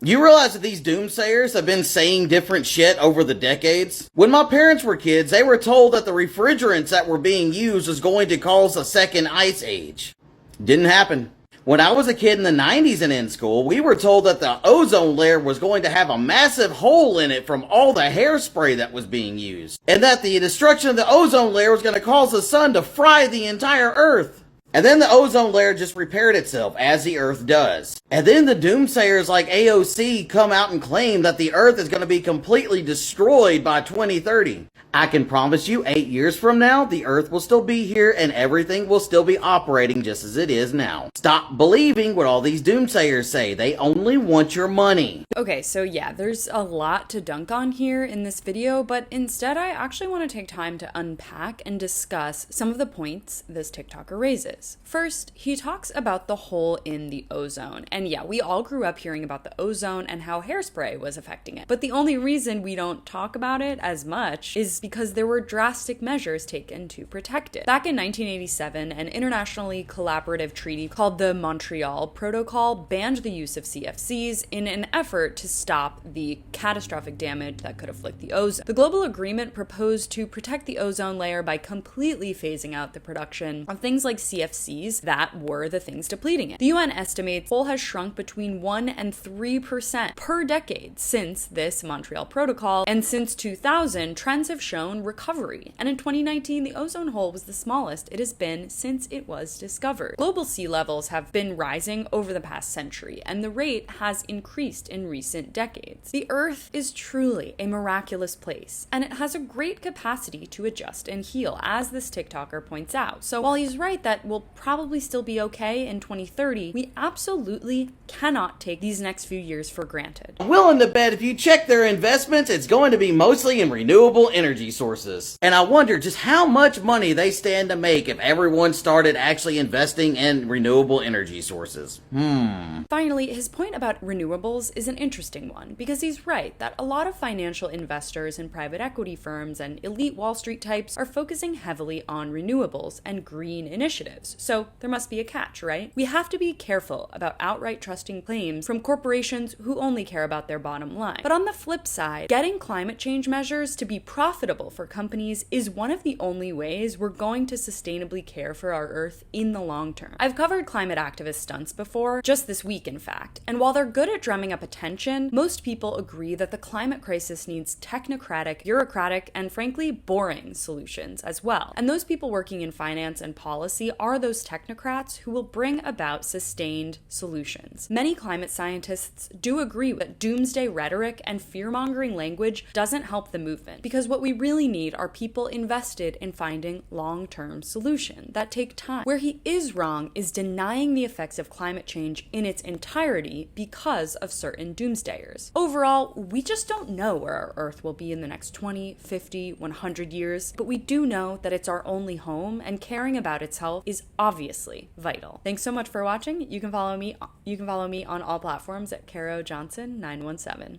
You realize that these doomsayers have been saying different shit over the decades? When my parents were kids, they were told that the refrigerants that were being used was going to cause a second ice age. Didn't happen. When I was a kid in the 90s and in school, we were told that the ozone layer was going to have a massive hole in it from all the hairspray that was being used, and that the destruction of the ozone layer was going to cause the sun to fry the entire Earth. And then the ozone layer just repaired itself, as the Earth does. And then the doomsayers like AOC come out and claim that the Earth is going to be completely destroyed by 2030. I can promise you 8 years from now, the Earth will still be here and everything will still be operating just as it is now. Stop believing what all these doomsayers say. They only want your money. Okay, so yeah, there's a lot to dunk on here in this video, but instead I actually want to take time to unpack and discuss some of the points this TikToker raises. First, he talks about the hole in the ozone. And yeah, we all grew up hearing about the ozone and how hairspray was affecting it. But the only reason we don't talk about it as much is because there were drastic measures taken to protect it. Back in 1987, an internationally collaborative treaty called the Montreal Protocol banned the use of CFCs in an effort to stop the catastrophic damage that could afflict the ozone. The global agreement proposed to protect the ozone layer by completely phasing out the production of things like CFCs that were the things depleting it. The UN estimates coal has shrunk between 1 and 3% per decade since this Montreal Protocol, and since 2000, trends have shown recovery. And in 2019, the ozone hole was the smallest it has been since it was discovered. Global sea levels have been rising over the past century, and the rate has increased in recent decades. The Earth is truly a miraculous place, and it has a great capacity to adjust and heal, as this TikToker points out. So while he's right that we'll probably still be okay in 2030, we absolutely cannot take these next few years for granted. I'm willing to bet if you check their investments, it's going to be mostly in renewable energy sources. And I wonder just how much money they stand to make if everyone started actually investing in renewable energy sources. Finally, his point about renewables is an interesting one, because he's right that a lot of financial investors and private equity firms and elite Wall Street types are focusing heavily on renewables and green initiatives. So there must be a catch, right? We have to be careful about outright trusting claims from corporations who only care about their bottom line. But on the flip side, getting climate change measures to be profitable for companies is one of the only ways we're going to sustainably care for our Earth in the long term. I've covered climate activist stunts before, just this week in fact, and while they're good at drumming up attention, most people agree that the climate crisis needs technocratic, bureaucratic, and frankly boring solutions as well. And those people working in finance and policy are those technocrats who will bring about sustained solutions. Many climate scientists do agree that doomsday rhetoric and fear-mongering language doesn't help the movement, because what we really need are people invested in finding long-term solutions that take time. Where he is wrong is denying the effects of climate change in its entirety because of certain doomsdayers. Overall, we just don't know where our Earth will be in the next 20, 50, 100 years, but we do know that it's our only home, and caring about its health is obviously vital. Thanks so much for watching. You can follow me on all platforms at Caro Johnson 917.